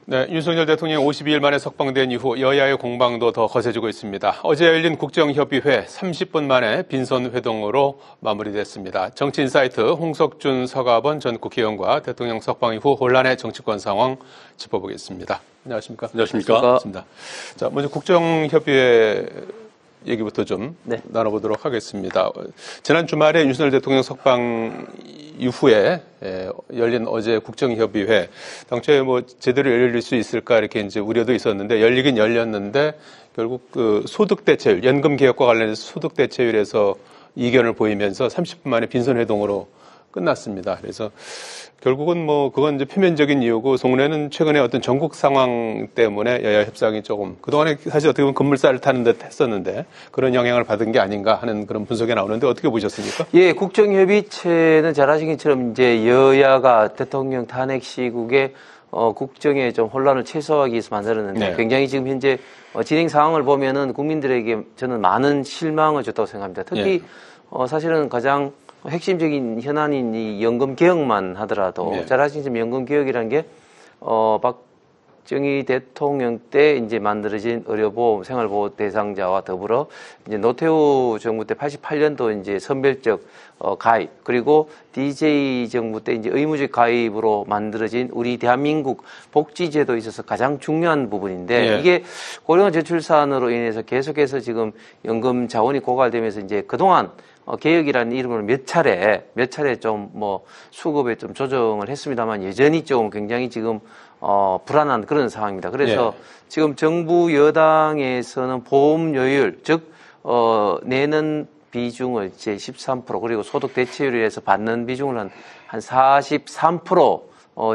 네, 윤석열 대통령 52일 만에 석방된 이후 여야의 공방도 더 거세지고 있습니다. 어제 열린 국정협의회 30분 만에 빈손 회동으로 마무리됐습니다. 정치인사이트 홍석준 서가번 전 국회의원과 대통령 석방 이후 혼란의 정치권 상황 짚어보겠습니다. 안녕하십니까? 안녕하십니까? 자, 먼저 국정협의회 얘기부터 좀 네. 나눠보도록 하겠습니다. 지난 주말에 윤석열 대통령 석방 이후에 열린 어제 국정협의회, 당초에 뭐 제대로 열릴 수 있을까 이렇게 이제 우려도 있었는데 열리긴 열렸는데 결국 그 소득 대체율, 연금 개혁과 관련해서 소득 대체율에서 이견을 보이면서 30분 만에 빈손 회동으로 끝났습니다. 그래서 결국은 뭐 그건 이제 표면적인 이유고 속내는 최근에 어떤 전국 상황 때문에 여야 협상이 조금 그동안에 사실 어떻게 보면 급물살을 타는 듯 했었는데 그런 영향을 받은 게 아닌가 하는 그런 분석이 나오는데 어떻게 보셨습니까? 예, 국정협의체는 잘 아시는 것처럼 이제 여야가 대통령 탄핵 시국에 국정에 좀 혼란을 최소화하기 위해서 만들었는데 네. 굉장히 지금 현재 진행 상황을 보면은 국민들에게 저는 많은 실망을 줬다고 생각합니다. 특히 사실은 가장 핵심적인 현안인 이 연금 개혁만 하더라도 잘 아시는 연금 개혁이라는 게 박정희 대통령 때 이제 만들어진 의료보험 생활보호 대상자와 더불어 이제 노태우 정부 때 88년도 이제 선별적 가입 그리고 DJ 정부 때 이제 의무적 가입으로 만들어진 우리 대한민국 복지제도에 있어서 가장 중요한 부분인데 이게 고령화 저출산으로 인해서 계속해서 지금 연금 자원이 고갈되면서 이제 그동안 개혁이라는 이름으로 몇 차례 좀 뭐 수급에 좀 조정을 했습니다만 여전히 좀 굉장히 지금 불안한 그런 상황입니다. 그래서 지금 정부 여당에서는 보험료율 즉 내는 비중을 이제 13% 그리고 소득 대체율에서 받는 비중을 한 43%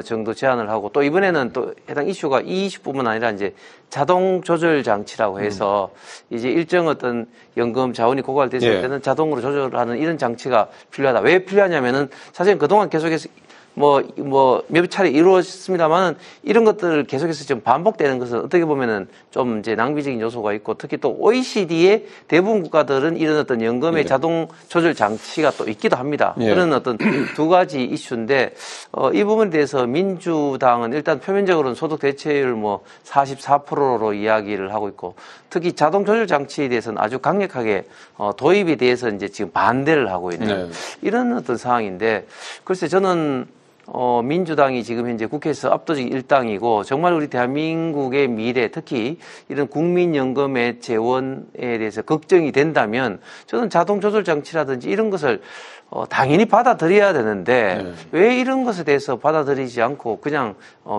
정도 제한을 하고 또 이번에는 또 해당 이슈가 이 이슈뿐만 아니라 이제 자동 조절 장치라고 해서 이제 일정 어떤 연금 자원이 고갈됐을 때는 자동으로 조절하는 이런 장치가 필요하다. 왜 필요하냐면은 사실 그동안 계속해서 몇 차례 이루어졌습니다만은 이런 것들을 계속해서 좀 반복되는 것은 어떻게 보면은 좀 이제 낭비적인 요소가 있고 특히 또 OECD의 대부분 국가들은 이런 어떤 연금의 자동 조절 장치가 또 있기도 합니다. 그런 어떤 두 가지 이슈인데 이 부분에 대해서 민주당은 일단 표면적으로는 소득 대체율 44%로 이야기를 하고 있고 특히 자동 조절 장치에 대해서는 아주 강력하게 도입에 대해서 이제 지금 반대를 하고 있는 이런 어떤 상황인데 글쎄 저는 민주당이 지금 현재 국회에서 압도적 일당이고 정말 우리 대한민국의 미래 특히 이런 국민연금의 재원에 대해서 걱정이 된다면 저는 자동 조절 장치라든지 이런 것을 당연히 받아들여야 되는데 왜 이런 것에 대해서 받아들이지 않고 그냥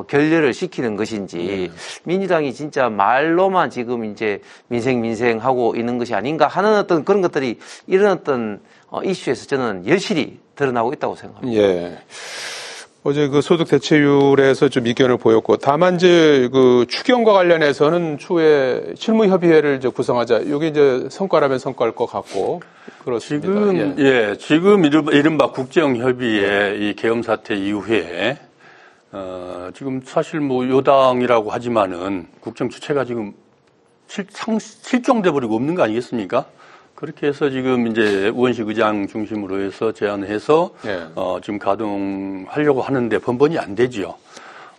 결렬을 시키는 것인지 민주당이 진짜 말로만 지금 이제 민생 하고 있는 것이 아닌가 하는 어떤 그런 것들이 이런 어떤 이슈에서 저는 여실히 드러나고 있다고 생각합니다. 예. 어제 그 소득 대체율에서 좀 이견을 보였고, 다만 이제 그 추경과 관련해서는 추후에 실무협의회를 이제 구성하자. 이게 이제 성과라면 성과일 것 같고 그렇습니다. 지금 이른바 국정협의회 이 계엄 사태 이후에 지금 사실 뭐 여당이라고 하지만은 국정 주체가 지금 실종돼 버리고 없는 거 아니겠습니까? 그렇게 해서 지금 이제 우원식 의장 중심으로 해서 제안해서 지금 가동하려고 하는데 번번이 안 되지요.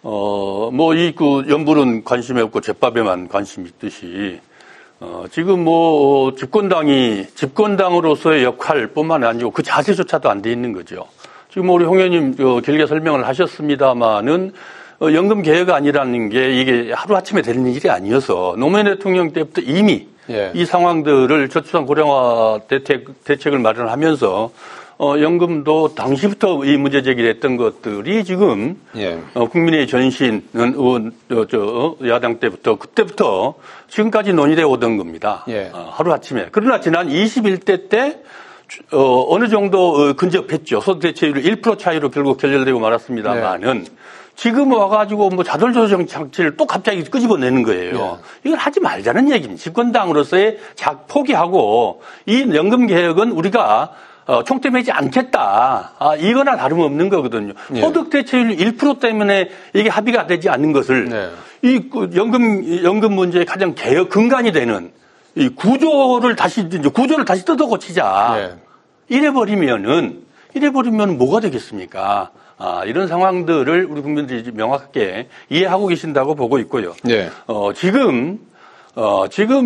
그 연불은 관심이 없고 잿밥에만 관심이 있듯이 지금 집권당으로서의 역할뿐만 아니고 그 자세조차도 안 돼 있는 거죠. 지금 우리 홍 의원님 길게 설명을 하셨습니다만은 연금 개혁이 아니라는 게 이게 하루아침에 되는 일이 아니어서 노무현 대통령 때부터 이미 이 상황들을 저출산 고령화 대책을 마련하면서 연금도 당시부터 이 문제 제기를 했던 것들이 지금 국민의 전신 야당 때부터 그때부터 지금까지 논의되어 오던 겁니다. 하루아침에. 그러나 지난 21대 때 어느 정도 근접했죠. 소득 대체율이 1% 차이로 결국 결렬되고 말았습니다만은 지금 와가지고 자동 조정 장치를 또 갑자기 끄집어내는 거예요. 이걸 하지 말자는 얘기입니다. 집권당으로서의 포기하고 이 연금 개혁은 우리가 총대 매지 않겠다. 이거나 다름없는 거거든요. 소득 대체율 1% 때문에 이게 합의가 되지 않는 것을 이 연금 문제의 가장 개혁 근간이 되는 이 구조를 다시 뜯어 고치자. 이래버리면 뭐가 되겠습니까? 이런 상황들을 우리 국민들이 명확하게 이해하고 계신다고 보고 있고요. 예. 지금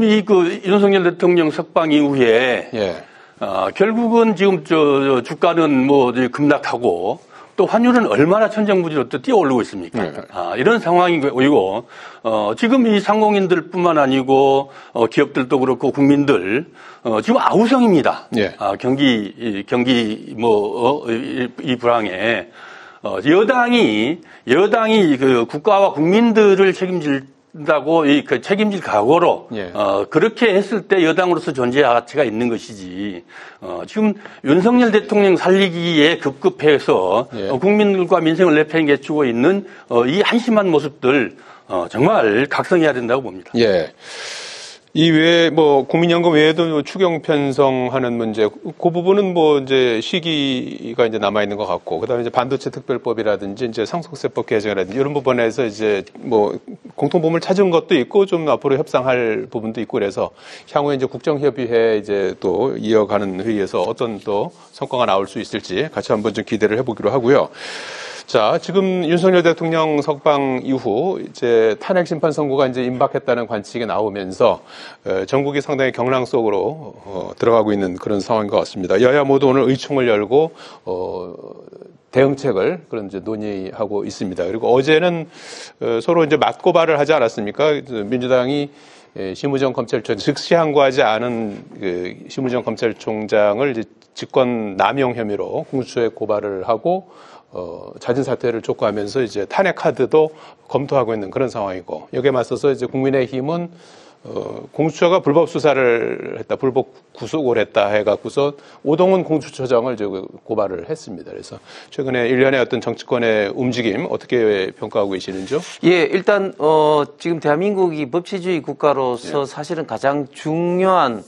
이 윤석열 대통령 석방 이후에 예. 결국은 지금 주가는 뭐 급락하고 또 환율은 얼마나 천정부지로 또 뛰어오르고 있습니까? 네. 이런 상황이고, 지금 이 상공인들뿐만 아니고, 기업들도 그렇고 국민들, 지금 아우성입니다. 예. 경기 이 불황에, 여당이 그 국가와 국민들을 책임진다고 책임질 각오로 예. 그렇게 했을 때 여당으로서 존재 가치가 있는 것이지 지금 윤석열 대통령 살리기에 급급해서 예. 국민들과 민생을 내팽개치고 있는 이 한심한 모습들 정말 각성해야 된다고 봅니다. 예. 이 외에 뭐 국민연금 외에도 추경 편성하는 문제, 그 부분은 뭐 이제 시기가 이제 남아 있는 것 같고, 그다음에 이제 반도체 특별법이라든지 이제 상속세법 개정이라든지 이런 부분에서 이제 뭐 공통점을 찾은 것도 있고 좀 앞으로 협상할 부분도 있고 그래서 향후에 이제 국정협의회 이제 또 이어가는 회의에서 어떤 또 성과가 나올 수 있을지 같이 한번 좀 기대를 해보기로 하고요. 자, 지금 윤석열 대통령 석방 이후 이제 탄핵 심판 선고가 이제 임박했다는 관측이 나오면서 전국이 상당히 경랑 속으로 들어가고 있는 그런 상황인 것 같습니다. 여야 모두 오늘 의총을 열고 대응책을 그런 이제 논의하고 있습니다. 그리고 어제는 서로 이제 맞고발을 하지 않았습니까? 민주당이 심우정 검찰총 즉시 항고하지 않은 그 심우정 검찰총장을 이제 직권 남용 혐의로 공수처에 고발을 하고 자진 사퇴를 촉구하면서 이제 탄핵 카드도 검토하고 있는 그런 상황이고 여기에 맞서서 이제 국민의힘은 공수처가 불법 수사를 했다, 불법 구속을 했다 해갖고서 오동훈 공수처장을 이제 고발을 했습니다. 그래서 최근에 일련의 어떤 정치권의 움직임 어떻게 평가하고 계시는지요? 예, 일단 지금 대한민국이 법치주의 국가로서 사실은 가장 중요한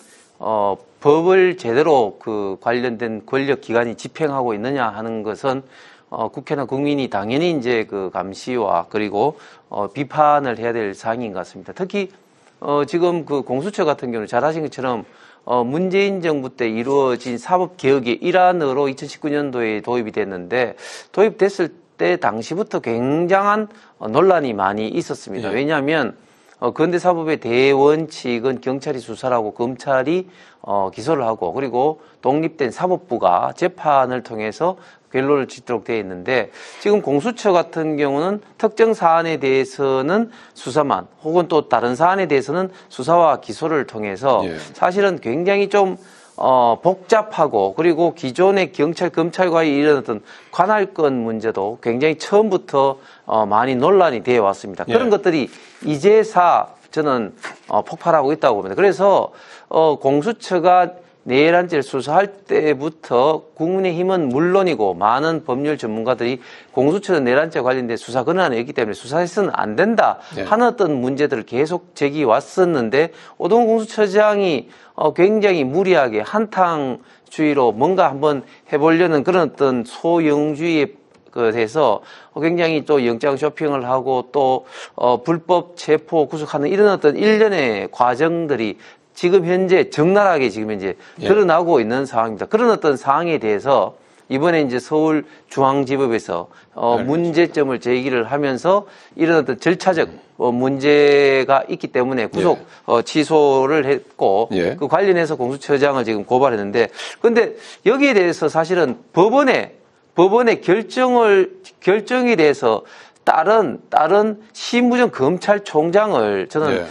법을 제대로 그 관련된 권력 기관이 집행하고 있느냐 하는 것은 국회나 국민이 당연히 이제 그 감시와 그리고 비판을 해야 될 사항인 것 같습니다. 특히 지금 그 공수처 같은 경우는 잘 아신 것처럼 문재인 정부 때 이루어진 사법 개혁의 일환으로 2019년도에 도입이 됐는데 도입됐을 때 당시부터 굉장한 논란이 많이 있었습니다. 네. 왜냐하면 근대사법의 대원칙은 경찰이 수사를 하고 검찰이 기소를 하고 그리고 독립된 사법부가 재판을 통해서 결론을 짓도록 되어 있는데 지금 공수처 같은 경우는 특정 사안에 대해서는 수사만 혹은 또 다른 사안에 대해서는 수사와 기소를 통해서 예. 사실은 굉장히 좀 복잡하고 그리고 기존의 경찰, 검찰과의 이런 어떤 관할권 문제도 굉장히 처음부터 많이 논란이 되어 왔습니다. 그런 예. 것들이 이제사 저는 폭발하고 있다고 봅니다. 그래서 공수처가 내란죄를 수사할 때부터 국민의힘은 물론이고 많은 법률 전문가들이 공수처는 내란죄와 관련된 수사 권한이 있기 때문에 수사해서는 안 된다 하는 어떤 문제들을 계속 제기해 왔었는데 오동훈 공수처장이 굉장히 무리하게 한탕주의로 뭔가 한번 해보려는 그런 어떤 소영주의에 그래서 굉장히 또 영장 쇼핑을 하고 또 불법 체포 구속하는 이런 어떤 일련의 과정들이 지금 현재 적나라하게 지금 현재 드러나고 있는 상황입니다. 그런 어떤 상황에 대해서 이번에 이제 서울중앙지법에서 문제점을 제기를 하면서 이런 어떤 절차적 문제가 있기 때문에 구속 취소를 했고 그 관련해서 공수처장을 지금 고발했는데 그런데 여기에 대해서 사실은 법원의 결정에 대해서 다른 심우정 검찰총장을 저는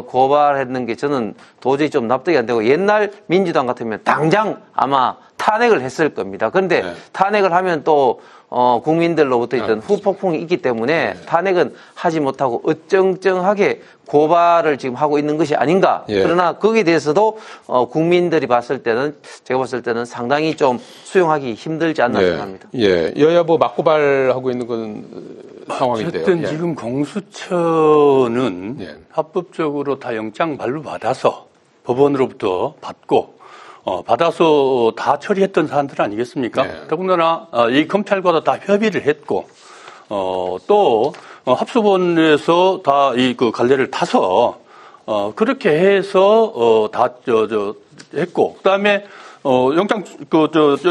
고발했는 게 저는 도저히 좀 납득이 안 되고 옛날 민주당 같으면 당장 아마 탄핵을 했을 겁니다. 그런데 탄핵을 하면 또 국민들로부터 있던 후폭풍이 있기 때문에 탄핵은 하지 못하고 어쩡쩡하게 고발을 지금 하고 있는 것이 아닌가. 그러나 거기에 대해서도 국민들이 제가 봤을 때는 상당히 좀 수용하기 힘들지 않나 생각합니다. 여야 뭐 맞고발하고 있는 건 상황인데요. 어쨌든 지금 공수처는 합법적으로 다 영장 발부받아서 법원으로부터 받아서 다 처리했던 사안들 아니겠습니까? 더군다나 이 검찰과도 다 협의를 했고 또 합수본에서 다 그 갈래를 타서 그렇게 해서 다 했고 그다음에 영장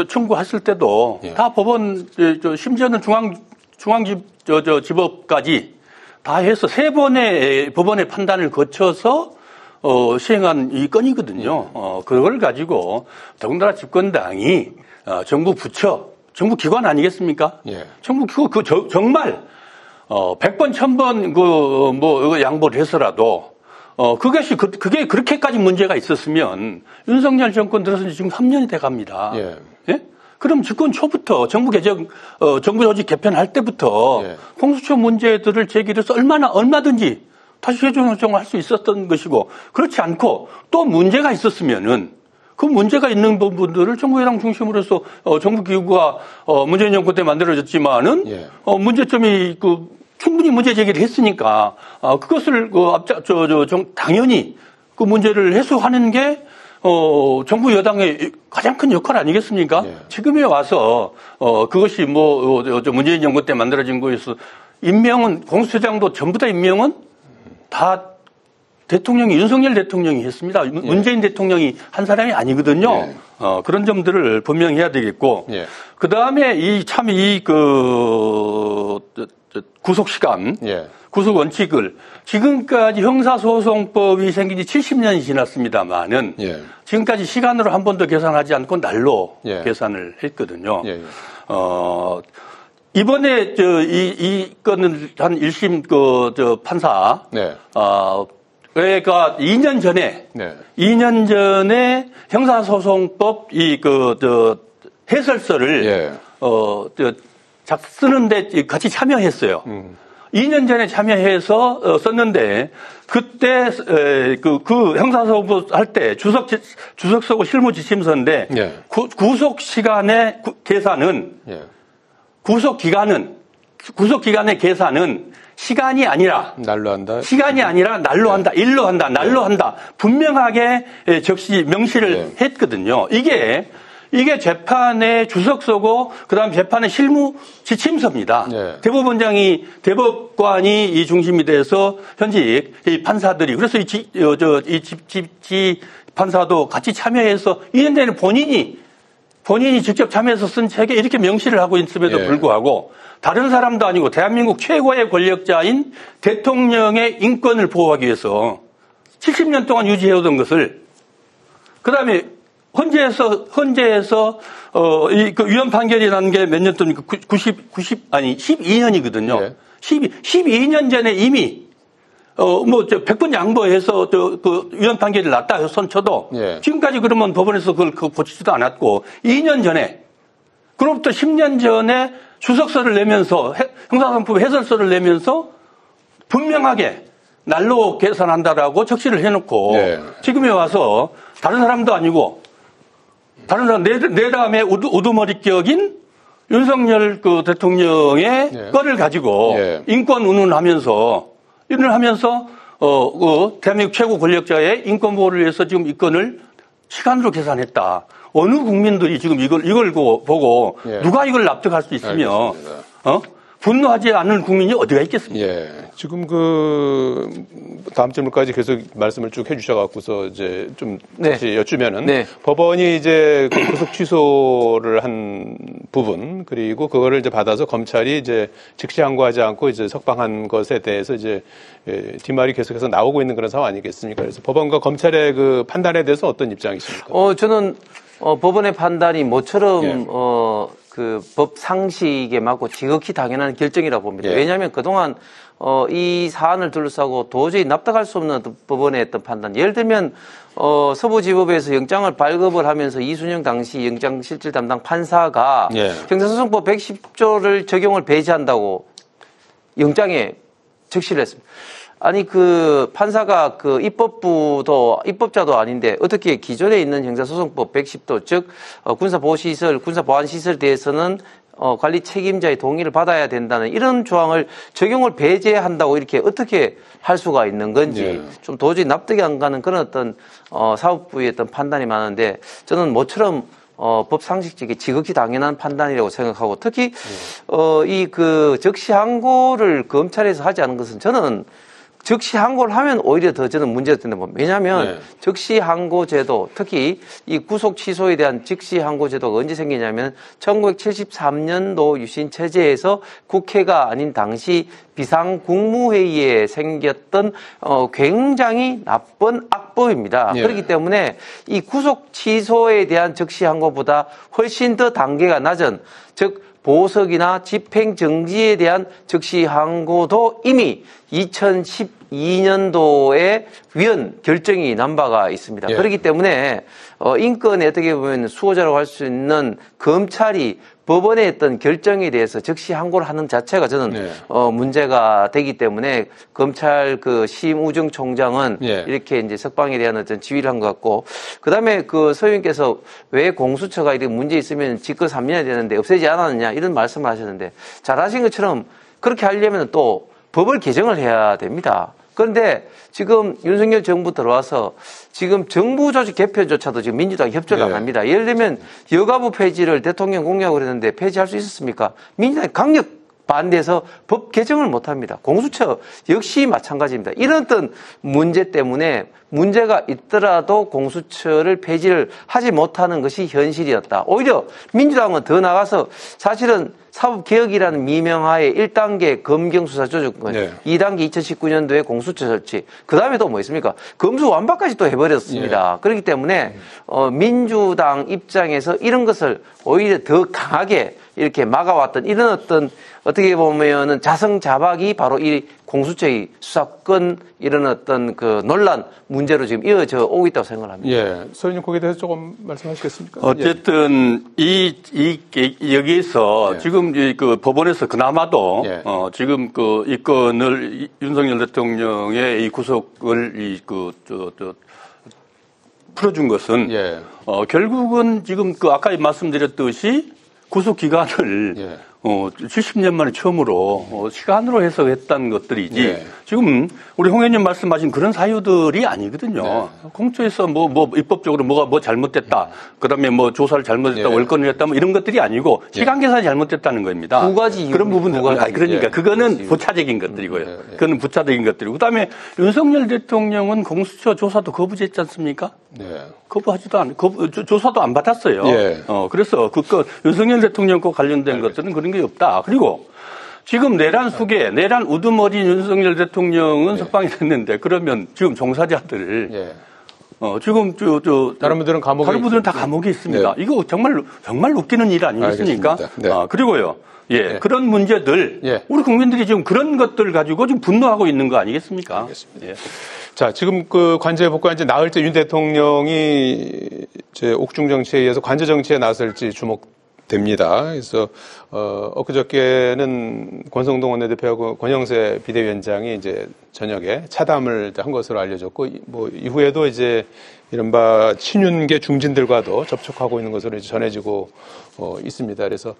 청구했을 때도 예. 다 법원 심지어는 중앙지법까지 다 해서 3번의 법원의 판단을 거쳐서 시행한 이 건이거든요. 그걸 가지고 더군다나 집권당이 정부 부처, 정부 기관 아니겠습니까? 예. 정부 기관 정말 100번, 1000번 양보를 해서라도 그게 그렇게까지 문제가 있었으면 윤석열 정권 들어서 지금 3년이 돼 갑니다. 예. 예? 그럼 집권 초부터 정부 조직 개편할 때부터 예. 공수처 문제들을 제기해서 얼마든지 다시 최종 결정을 할 수 있었던 것이고, 그렇지 않고 또 문제가 있었으면은 그 문제가 있는 부분들을 정부 여당 중심으로서 정부 기구가 문재인 정권 때 만들어졌지만은 예. 문제점이 충분히 문제 제기를 했으니까 그것을 당연히 그 문제를 해소하는 게 정부 여당의 가장 큰 역할 아니겠습니까? 예. 지금에 와서 그것이 문재인 정권 때 만들어진 거에서 임명은 공수처장도 전부 다 임명은 다 대통령이 윤석열 대통령이 했습니다. 문재인 대통령이 한 사람이 아니거든요. 예. 그런 점들을 분명히 해야 되겠고, 예. 그 다음에 구속 시간, 예. 구속 원칙을 지금까지 형사소송법이 생긴 지 70년이 지났습니다만은 예. 지금까지 시간으로 한 번도 계산하지 않고 날로 예. 계산을 했거든요. 예. 이번에 이 건은 한 1심 판사 네. 가 2년 전에 네. 2년 전에 형사소송법 해설서를 예. 쓰는데 같이 참여했어요. 2년 전에 참여해서 썼는데 그때 그 형사소송법 할 때 주석서고 실무지침서인데 예. 구속 시간의 계산은 예. 구속 기간의 계산은 시간이 아니라 날로 한다. 시간이 아니라 날로 한다, 일로 한다, 날로 한다. 분명하게 명시를 했거든요. 이게 재판의 주석서고 그다음 재판의 실무 지침서입니다. 네. 대법관이 이 중심이 돼서 현직 이 판사들이 그래서 이 판사도 같이 참여해서 2년 전에 본인이 직접 참여해서 쓴 책에 이렇게 명시를 하고 있음에도 불구하고 다른 사람도 아니고 대한민국 최고의 권력자인 대통령의 인권을 보호하기 위해서 70년 동안 유지해오던 것을 그다음에 헌재에서 위헌 판결이 난 게 몇 년 동안 12년이거든요. 네. 12년 전에 이미 100번 양보해서 위헌 판결이 났다 손쳐도 예. 지금까지 그러면 법원에서 그걸 고치지도 않았고 2년 전에 그로부터 10년 전에 주석서를 내면서 형사소송법 해설서를 내면서 분명하게 날로 계산한다라고 적시를 해놓고 네. 지금에 와서 다른 사람도 아니고 다른 사람 내 다음에 우두머리격인 윤석열 대통령의 거를 가지고 인권 운운하면서 대한민국 최고 권력자의 인권 보호를 위해서 지금 이 건을 시간으로 계산했다. 어느 국민들이 지금 이걸 보고 누가 이걸 납득할 수 있으며 분노하지 않는 국민이 어디가 있겠습니까? 예. 지금 다음 질문까지 계속 말씀을 쭉 해주셔갖고서 이제 좀 다시 여쭈면은 법원이 이제 구속 취소를 한 부분 그리고 그거를 이제 받아서 검찰이 이제 즉시 항고하지 않고 이제 석방한 것에 대해서 이제 뒷말이 계속해서 나오고 있는 그런 상황 아니겠습니까? 그래서 법원과 검찰의 그 판단에 대해서 어떤 입장이십니까? 저는 법원의 판단이 모처럼 그 법 상식에 맞고 지극히 당연한 결정이라고 봅니다. 왜냐하면 그동안 이 사안을 둘러싸고 도저히 납득할 수 없는 법원의 어떤 판단. 예를 들면 서부지법에서 영장을 발급을 하면서 이순영 당시 영장실질 담당 판사가 형사소송법 110조를 적용을 배제한다고 영장에 적시를 했습니다. 아니 판사가 입법자도 아닌데 어떻게 기존에 있는 형사소송법 110도 즉 군사보호시설, 군사보안시설에 대해서는 관리 책임자의 동의를 받아야 된다는 이런 조항을 적용을 배제한다고 이렇게 어떻게 할 수가 있는 건지 좀 도저히 납득이 안 가는 그런 어떤 사법부의 어떤 판단이 많은데 저는 모처럼 법 상식적인 지극히 당연한 판단이라고 생각하고 특히 적시 항고를 검찰에서 하지 않은 것은 저는 즉시 항고를 하면 오히려 더 저는 문제가 된다고 봅니다. 왜냐하면 네. 즉시 항고 제도, 특히 이 구속 취소에 대한 즉시 항고 제도가 언제 생기냐면 1973년도 유신 체제에서 국회가 아닌 당시 비상국무회의에 생겼던 굉장히 나쁜 악법입니다. 예. 그렇기 때문에 이 구속 취소에 대한 즉시 항고보다 훨씬 더 단계가 낮은, 즉 보석이나 집행정지에 대한 즉시 항고도 이미 2012년도에 위헌 결정이 난 바가 있습니다. 예. 그렇기 때문에 인권에 어떻게 보면 수호자라고 할 수 있는 검찰이 법원에 했던 결정에 대해서 즉시 항고를 하는 자체가 저는 네. 문제가 되기 때문에 검찰 그 심우정 총장은 예. 이렇게 이제 석방에 대한 어떤 지휘를 한 것 같고, 그다음에 그 서유님께서 왜 공수처가 이렇게 문제 있으면 직권 3년이 되는데 없애지 않았느냐 이런 말씀을 하셨는데, 잘하신 것처럼 그렇게 하려면 또 법을 개정을 해야 됩니다. 그런데 지금 윤석열 정부 들어와서 지금 정부 조직 개편조차도 지금 민주당이 협조를 안 합니다. 예를 들면 여가부 폐지를 대통령 공약을 했는데 폐지할 수 있었습니까? 민주당이 강력 반대해서 법 개정을 못 합니다. 공수처 역시 마찬가지입니다. 이런 어떤 문제 때문에 문제가 있더라도 공수처를 폐지를 하지 못하는 것이 현실이었다. 오히려 민주당은 더 나가서 사실은 사법개혁이라는 미명하에 1단계 검경수사조정권, 네. 2단계 2019년도에 공수처 설치, 그 다음에 또 뭐 있습니까? 검수완박까지 또 해버렸습니다. 네. 그렇기 때문에 민주당 입장에서 이런 것을 오히려 더 강하게 이렇게 막아왔던 이런 어떤 어떻게 보면은 자성자박이 바로 이 공수처의 수사권 이런 어떤 그 논란 문제로 지금 이어져 오고 있다고 생각을 합니다. 예. 서현님 거기에 대해서 조금 말씀하시겠습니까? 어쨌든 여기에서 예. 지금 그 법원에서 그나마도 예. 지금 그 이 건을 윤석열 대통령의 이 구속을 풀어준 것은 예. 결국은 지금 그 아까 말씀드렸듯이 구속 기간을 예. 70년 만에 처음으로 시간으로 해석했다는 것들이지 예. 지금 우리 홍 의원님 말씀하신 그런 사유들이 아니거든요. 네. 공처에서 뭐 입법적으로 뭐가 잘못됐다. 그다음에 뭐 조사를 잘못했다. 예. 월권을 했다. 뭐 이런 것들이 아니고 시간 계산이 잘못됐다는 겁니다. 두 가지 그런 부분들. 그러니까 예. 그거는 부차적인 것들이고요. 예. 그거는 부차적인 것들이고. 그다음에 윤석열 대통령은 공수처 조사도 거부했지 않습니까? 네. 거부하지도 않고 조사도 안 받았어요. 예. 그래서 윤석열 대통령과 관련된 것들은 그런 게 없다. 그리고 지금 내란 수계, 내란 우두머리인 윤석열 대통령은 석방이 됐는데 그러면 지금 종사자들 예. 지금 다른 분들은 감옥에 다른 분들은 다 감옥에 있습니다. 네. 이거 정말 웃기는 일 아니겠습니까? 알겠습니다. 네. 그리고요. 예, 그런 문제들 예. 우리 국민들이 지금 그런 것들 가지고 지금 분노하고 있는 거 아니겠습니까? 알겠습니다. 예. 자, 지금 그 관제복과 이제 나흘째 윤 대통령이 이제 옥중 정치에 의해서 관제 정치에 나설지 주목됩니다. 그래서 엊그저께는 권성동 원내대표하고 권영세 비대위원장이 이제 저녁에 차담을 한 것으로 알려졌고, 뭐 이후에도 이제 이른바 친윤계 중진들과도 접촉하고 있는 것으로 이제 전해지고 있습니다. 그래서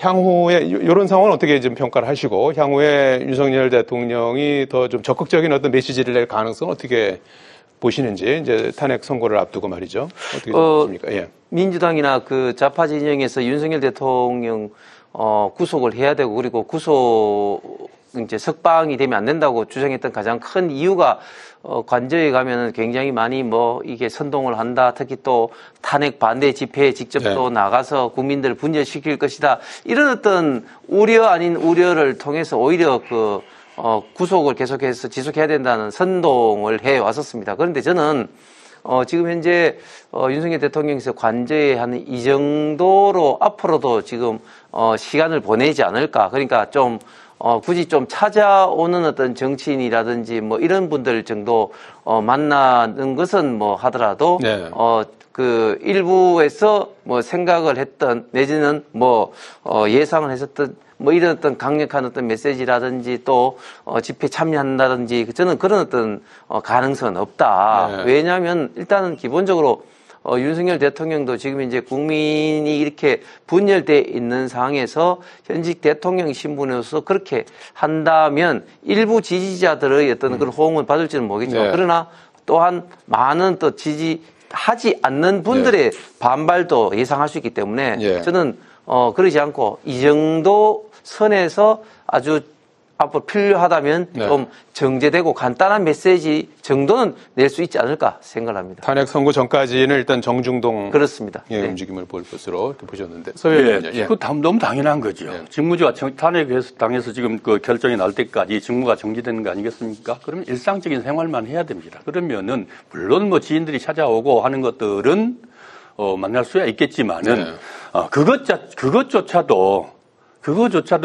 향후에 이런 상황은 어떻게 좀 평가를 하시고, 향후에 윤석열 대통령이 더 좀 적극적인 어떤 메시지를 낼 가능성은 어떻게 보시는지, 이제 탄핵 선고를 앞두고 말이죠. 어떻게 보십니까? 예. 민주당이나 그 좌파 진영에서 윤석열 대통령 구속을 해야 되고, 그리고 구속 이제 석방이 되면 안 된다고 주장했던 가장 큰 이유가 관저에 가면은 굉장히 많이 뭐 이게 선동을 한다. 특히 또 탄핵 반대 집회에 직접 또 나가서 국민들을 분열시킬 것이다. 이런 어떤 우려 아닌 우려를 통해서 오히려 그 구속을 계속해서 지속해야 된다는 선동을 해 왔었습니다. 그런데 저는 지금 현재 윤석열 대통령께서 관제하는 이 정도로 앞으로도 지금 시간을 보내지 않을까. 그러니까 좀 굳이 좀 찾아오는 어떤 정치인이라든지 뭐 이런 분들 정도 만나는 것은 뭐 하더라도 네. 그 일부에서 뭐 생각을 했던 내지는 뭐 예상을 했었던 뭐 이런 어떤 강력한 어떤 메시지라든지 또 집회 참여한다든지 저는 그런 어떤 가능성은 없다. 네. 왜냐하면 일단은 기본적으로 윤석열 대통령도 지금 이제 국민이 이렇게 분열돼 있는 상황에서 현직 대통령 신분으로서 그렇게 한다면 일부 지지자들의 어떤 그런 호응을 받을지는 모르겠지만 네. 그러나 또한 많은 또 지지하지 않는 분들의 반발도 예상할 수 있기 때문에 예. 저는 그러지 않고 이 정도 선에서 아주 앞으로 필요하다면 네. 좀 정제되고 간단한 메시지 정도는 낼 수 있지 않을까 생각을 합니다. 탄핵 선고 전까지는 일단 정중동 그렇습니다. 의 네. 움직임을 볼 것으로 이렇게 보셨는데 서해는요. 예, 그거 너무 당연한 거죠. 예. 직무가 탄핵에서 당해서 지금 그 결정이 날 때까지 직무가 정지되는 거 아니겠습니까? 그러면 일상적인 생활만 해야 됩니다. 그러면은 물론 뭐 지인들이 찾아오고 하는 것들은 만날 수야 있겠지만은 네. 그것조차도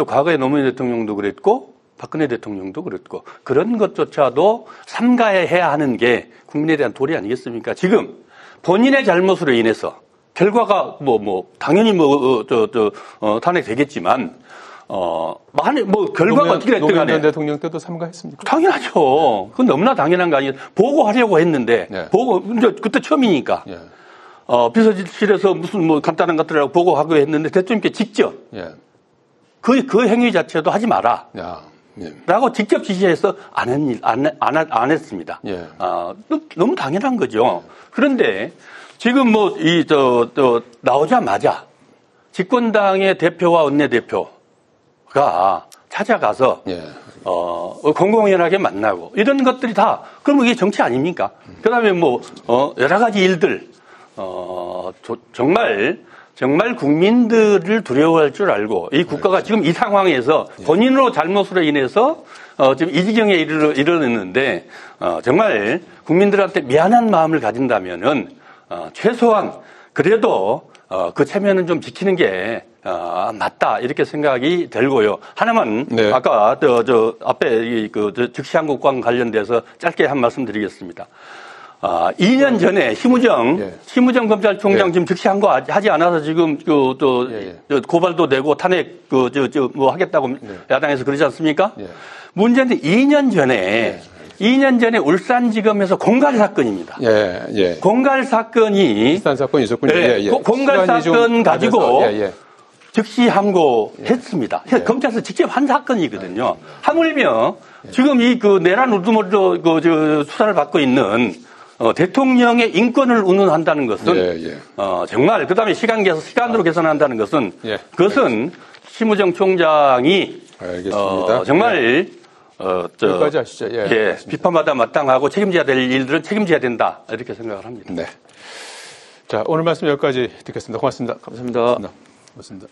과거에 노무현 대통령도 그랬고 박근혜 대통령도 그랬고 그런 것조차도 삼가해야 하는 게 국민에 대한 도리 아니겠습니까? 지금 본인의 잘못으로 인해서 결과가 당연히 탄핵되겠지만 결과가 어떻게 됐든 노무현 전 간에 대통령 때도 삼가했습니까? 당연하죠. 그건 너무나 당연한 거 아니에요. 보고하려고 했는데 네. 이제 그때 처음이니까 예. 비서실에서 무슨 간단한 것들하고 보고하고 했는데 대통령께 직접 예. 그 행위 자체도 하지 마라. 야. 예. 라고 직접 지시해서 안 했습니다. 예. 너무 당연한 거죠. 그런데 지금 나오자마자 집권당의 대표와 원내대표가 찾아가서 예. 공공연하게 만나고 이런 것들이 다 그러면 이게 정치 아닙니까? 그다음에 여러 가지 일들 정말 국민들을 두려워할 줄 알고 이 국가가 지금 이 상황에서 본인으로 잘못으로 인해서 지금 이 지경에 이르렀는데 정말 국민들한테 미안한 마음을 가진다면은 최소한 그래도 그 체면은 좀 지키는 게 맞다 이렇게 생각이 들고요. 하나만 네. 아까 앞에 즉시항공권 관련돼서 짧게 한 말씀 드리겠습니다. 2년 전에 심우정 검찰총장 예. 지금 즉시항고 하지 않아서 지금 고발도 내고 탄핵 하겠다고 야당에서 그러지 않습니까? 예. 문제는 2년 전에 울산지검에서 공갈 사건입니다. 예. 예. 공갈 사건이 비슷한 사건이 있었군요. 네, 예. 예. 공갈 시간이 좀 사건 가지고 가면서, 즉시 항고했습니다. 검찰에서 직접 한 사건이거든요. 하물며 지금 내란 우두머리로 수사를 받고 있는 대통령의 인권을 운운한다는 것은 정말 그다음에 시간으로 계산한다는 것은 그것은 심우정 총장이 알겠습니다. 정말 여기까지 하시죠. 비판받아 마땅하고 책임져야 될 일들은 책임져야 된다 이렇게 생각을 합니다. 네. 자, 오늘 말씀 여기까지 듣겠습니다. 고맙습니다. 감사합니다. 고맙습니다.